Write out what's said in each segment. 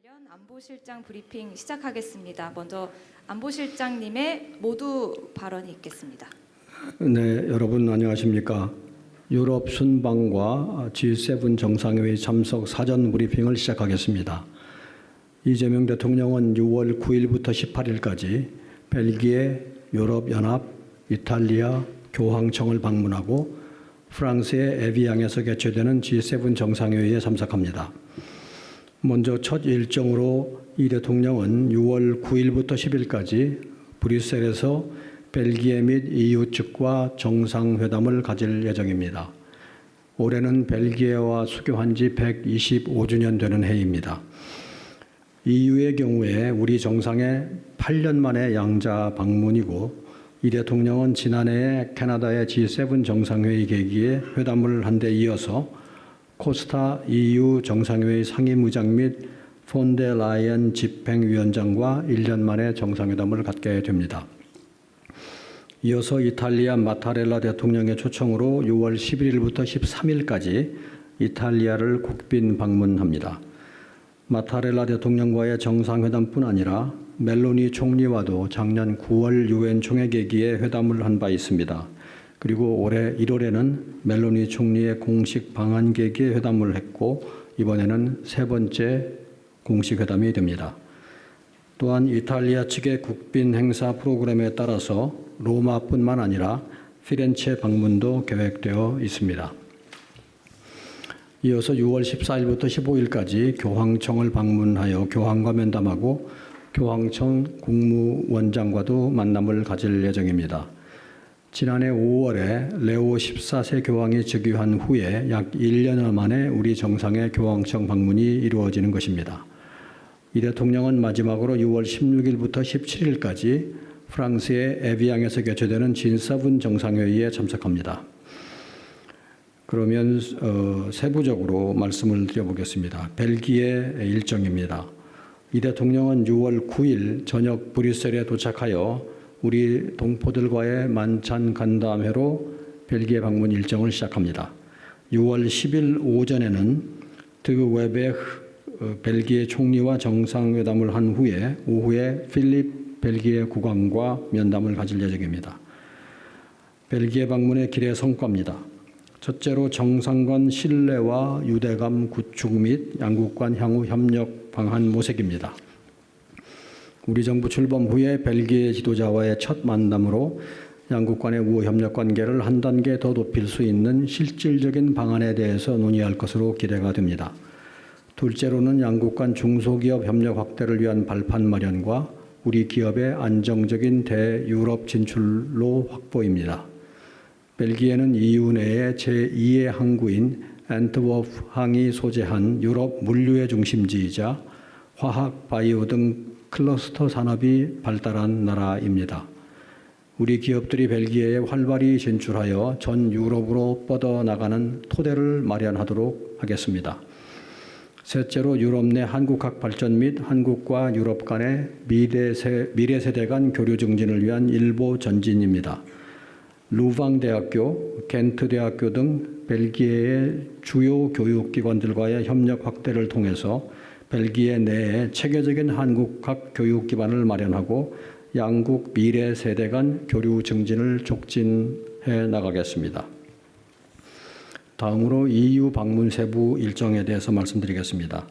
관련 안보실장 브리핑 시작하겠습니다. 먼저 안보실장님의 모두 발언이 있겠습니다. 네, 여러분 안녕하십니까? 유럽 순방과 G7 정상회의 참석 사전 브리핑을 시작하겠습니다. 이재명 대통령은 6월 9일부터 18일까지 벨기에, 유럽연합, 이탈리아, 교황청을 방문하고 프랑스의 에비앙에서 개최되는 G7 정상회의에 참석합니다. 먼저 첫 일정으로 이 대통령은 6월 9일부터 10일까지 브뤼셀에서 벨기에 및 EU 측과 정상회담을 가질 예정입니다. 올해는 벨기에와 수교한 지 125주년 되는 해입니다. EU의 경우에 우리 정상의 8년 만에 양자 방문이고 이 대통령은 지난해에 캐나다의 G7 정상회의 계기에 회담을 한 데 이어서 코스타 EU 정상회의 상임의장 및 폰데 라이언 집행위원장과 1년 만에 정상회담을 갖게 됩니다. 이어서 이탈리아 마타렐라 대통령의 초청으로 6월 11일부터 13일까지 이탈리아를 국빈 방문합니다. 마타렐라 대통령과의 정상회담뿐 아니라 멜로니 총리와도 작년 9월 유엔 총회 계기에 회담을 한 바 있습니다. 그리고 올해 1월에는 멜로니 총리의 공식 방한 계기에 회담을 했고 이번에는 세 번째 공식 회담이 됩니다. 또한 이탈리아 측의 국빈 행사 프로그램에 따라서 로마뿐만 아니라 피렌체 방문도 계획되어 있습니다. 이어서 6월 14일부터 15일까지 교황청을 방문하여 교황과 면담하고 교황청 국무원장과도 만남을 가질 예정입니다. 지난해 5월에 레오 14세 교황이 즉위한 후에 약 1년 만에 우리 정상의 교황청 방문이 이루어지는 것입니다. 이 대통령은 마지막으로 6월 16일부터 17일까지 프랑스의 에비앙에서 개최되는 G7 정상회의에 참석합니다. 그러면 세부적으로 말씀을 드려보겠습니다. 벨기에 일정입니다. 이 대통령은 6월 9일 저녁 브뤼셀에 도착하여 우리 동포들과의 만찬 간담회로 벨기에 방문 일정을 시작합니다. 6월 10일 오전에는 드 웨베흐 벨기에 총리와 정상회담을 한 후에 오후에 필립 벨기에 국왕과 면담을 가질 예정입니다. 벨기에 방문의 길의 성과입니다. 첫째로 정상 간 신뢰와 유대감 구축 및 양국 간 향후 협력 방안 모색입니다. 우리 정부 출범 후에 벨기에 지도자와의 첫 만남으로 양국 간의 우호 협력 관계를 한 단계 더 높일 수 있는 실질적인 방안에 대해서 논의할 것으로 기대가 됩니다. 둘째로는 양국 간 중소기업 협력 확대를 위한 발판 마련과 우리 기업의 안정적인 대유럽 진출로 확보입니다. 벨기에는 EU 내의 제2의 항구인 앤트워프 항이 소재한 유럽 물류의 중심지이자 화학, 바이오 등 클러스터 산업이 발달한 나라입니다. 우리 기업들이 벨기에에 활발히 진출하여 전 유럽으로 뻗어나가는 토대를 마련하도록 하겠습니다. 셋째로 유럽 내 한국학 발전 및 한국과 유럽 간의 미래 세대 간 교류 증진을 위한 일보 전진입니다. 루방 대학교, 겐트 대학교 등 벨기에의 주요 교육기관들과의 협력 확대를 통해서 벨기에 내에 체계적인 한국학 교육 기반을 마련하고 양국 미래 세대 간 교류 증진을 촉진해 나가겠습니다. 다음으로 EU 방문 세부 일정에 대해서 말씀드리겠습니다.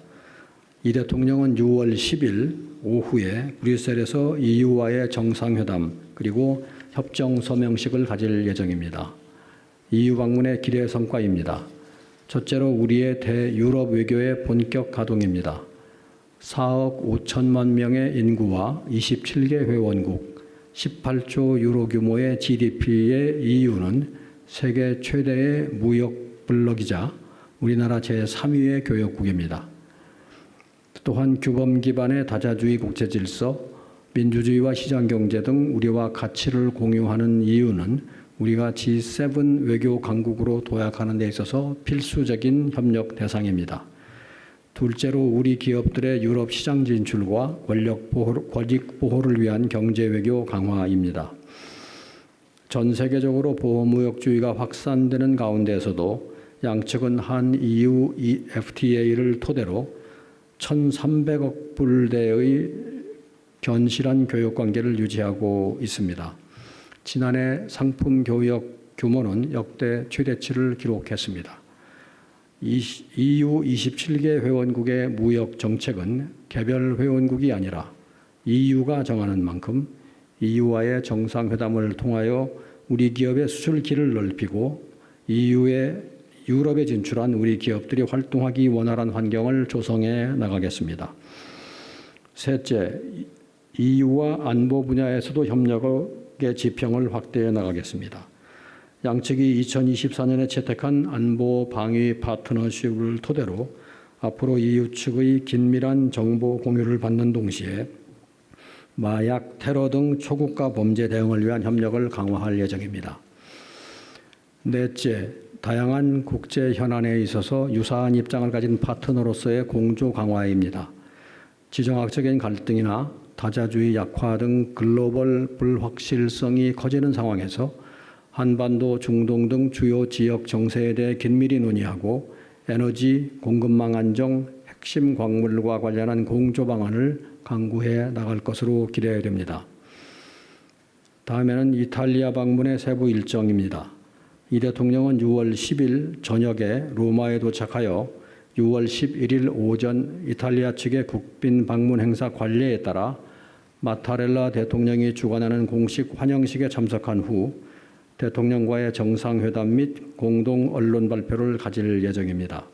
이 대통령은 6월 10일 오후에 브뤼셀에서 EU와의 정상회담 그리고 협정 서명식을 가질 예정입니다. EU 방문의 길의 성과입니다. 첫째로 우리의 대유럽 외교의 본격 가동입니다. 4억 5천만 명의 인구와 27개 회원국, 18조 유로 규모의 GDP의 EU는 세계 최대의 무역 블록이자 우리나라 제3위의 교역국입니다. 또한 규범 기반의 다자주의 국제 질서, 민주주의와 시장경제 등 우리와 가치를 공유하는 EU는 우리가 G7 외교 강국으로 도약하는 데 있어서 필수적인 협력 대상입니다. 둘째로 우리 기업들의 유럽 시장 진출과 권익 보호를 위한 경제 외교 강화입니다. 전 세계적으로 보호무역주의가 확산되는 가운데에서도 양측은 한 EU FTA를 토대로 1,300억 불대의 견실한 교역 관계를 유지하고 있습니다. 지난해 상품 교역 규모는 역대 최대치를 기록했습니다. EU 27개 회원국의 무역 정책은 개별 회원국이 아니라 EU가 정하는 만큼 EU와의 정상회담을 통하여 우리 기업의 수출 길을 넓히고 EU의 유럽에 진출한 우리 기업들이 활동하기 원활한 환경을 조성해 나가겠습니다. 셋째, EU와 안보 분야에서도 협력의 지평을 확대해 나가겠습니다. 양측이 2024년에 채택한 안보 방위 파트너십을 토대로 앞으로 EU 측의 긴밀한 정보 공유를 받는 동시에 마약, 테러 등 초국가 범죄 대응을 위한 협력을 강화할 예정입니다. 넷째, 다양한 국제 현안에 있어서 유사한 입장을 가진 파트너로서의 공조 강화입니다. 지정학적인 갈등이나 다자주의 약화 등 글로벌 불확실성이 커지는 상황에서 한반도, 중동 등 주요 지역 정세에 대해 긴밀히 논의하고 에너지, 공급망 안정, 핵심 광물과 관련한 공조 방안을 강구해 나갈 것으로 기대됩니다. 다음에는 이탈리아 방문의 세부 일정입니다. 이 대통령은 6월 10일 저녁에 로마에 도착하여 6월 11일 오전 이탈리아 측의 국빈 방문 행사 관례에 따라 마타렐라 대통령이 주관하는 공식 환영식에 참석한 후 대통령과의 정상회담 및 공동 언론 발표를 가질 예정입니다.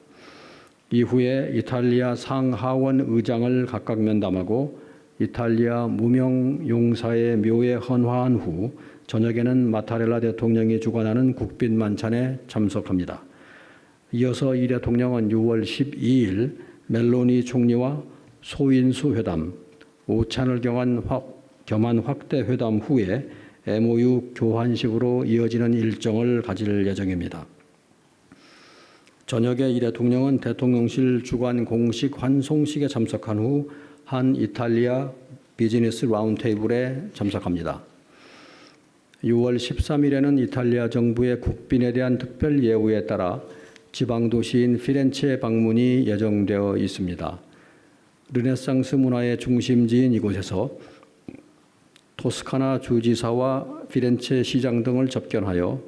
이후에 이탈리아 상하원 의장을 각각 면담하고 이탈리아 무명 용사의 묘에 헌화한 후 저녁에는 마타렐라 대통령이 주관하는 국빈 만찬에 참석합니다. 이어서 이 대통령은 6월 12일 멜로니 총리와 소인수 회담, 오찬을 겸한 확대 회담 후에 MOU 교환식으로 이어지는 일정을 가질 예정입니다. 저녁에 이 대통령은 대통령실 주관 공식 환송식에 참석한 후 한 이탈리아 비즈니스 라운드테이블에 참석합니다. 6월 13일에는 이탈리아 정부의 국빈에 대한 특별 예우에 따라 지방도시인 피렌체 방문이 예정되어 있습니다. 르네상스 문화의 중심지인 이곳에서 토스카나 주지사와 피렌체 시장 등을 접견하여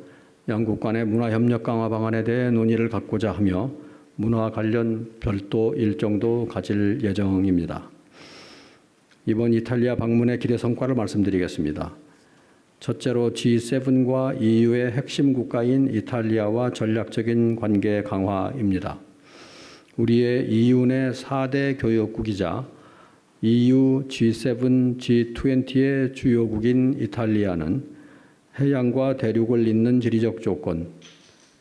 양국 간의 문화협력 강화 방안에 대해 논의를 갖고자 하며 문화 관련 별도 일정도 가질 예정입니다. 이번 이탈리아 방문의 기대 성과를 말씀드리겠습니다. 첫째로 G7과 EU의 핵심 국가인 이탈리아와 전략적인 관계 강화입니다. 우리의 EU 내 4대 교역국이자 EU, G7, G20의 주요국인 이탈리아는 해양과 대륙을 잇는 지리적 조건,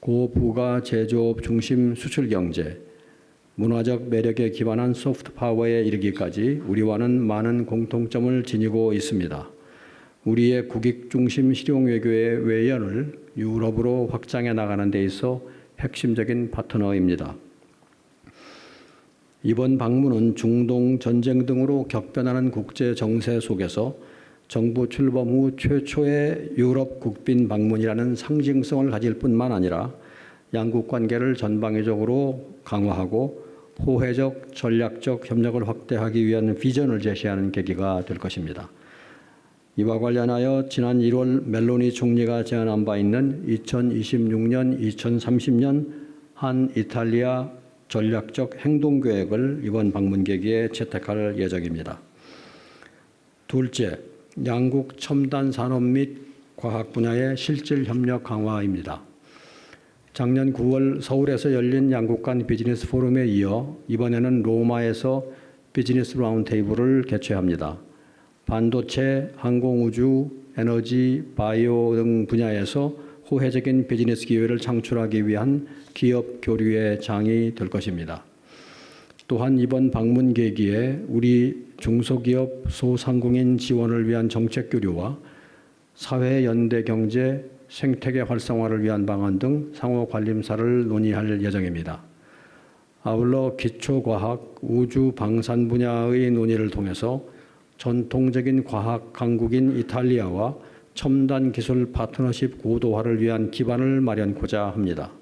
고부가 제조업 중심 수출 경제, 문화적 매력에 기반한 소프트 파워에 이르기까지 우리와는 많은 공통점을 지니고 있습니다. 우리의 국익 중심 실용 외교의 외연을 유럽으로 확장해 나가는 데 있어 핵심적인 파트너입니다. 이번 방문은 중동 전쟁 등으로 격변하는 국제 정세 속에서 정부 출범 후 최초의 유럽 국빈 방문이라는 상징성을 가질 뿐만 아니라 양국 관계를 전방위적으로 강화하고 호혜적, 전략적 협력을 확대하기 위한 비전을 제시하는 계기가 될 것입니다. 이와 관련하여 지난 1월 멜로니 총리가 제안한 바 있는 2026년, 2030년 한 이탈리아 전략적 행동계획을 이번 방문 계기에 채택할 예정입니다. 둘째, 양국 첨단 산업 및 과학 분야의 실질 협력 강화입니다. 작년 9월 서울에서 열린 양국 간 비즈니스 포럼에 이어 이번에는 로마에서 비즈니스 라운드테이블을 개최합니다. 반도체, 항공우주, 에너지, 바이오 등 분야에서 호혜적인 비즈니스 기회를 창출하기 위한 기업 교류의 장이 될 것입니다. 또한 이번 방문 계기에 우리 중소기업 소상공인 지원을 위한 정책 교류와 사회 연대 경제, 생태계 활성화를 위한 방안 등 상호 관림사를 논의할 예정입니다. 아울러 기초과학, 우주, 방산 분야의 논의를 통해서 전통적인 과학 강국인 이탈리아와 첨단 기술 파트너십 고도화를 위한 기반을 마련하고자 합니다.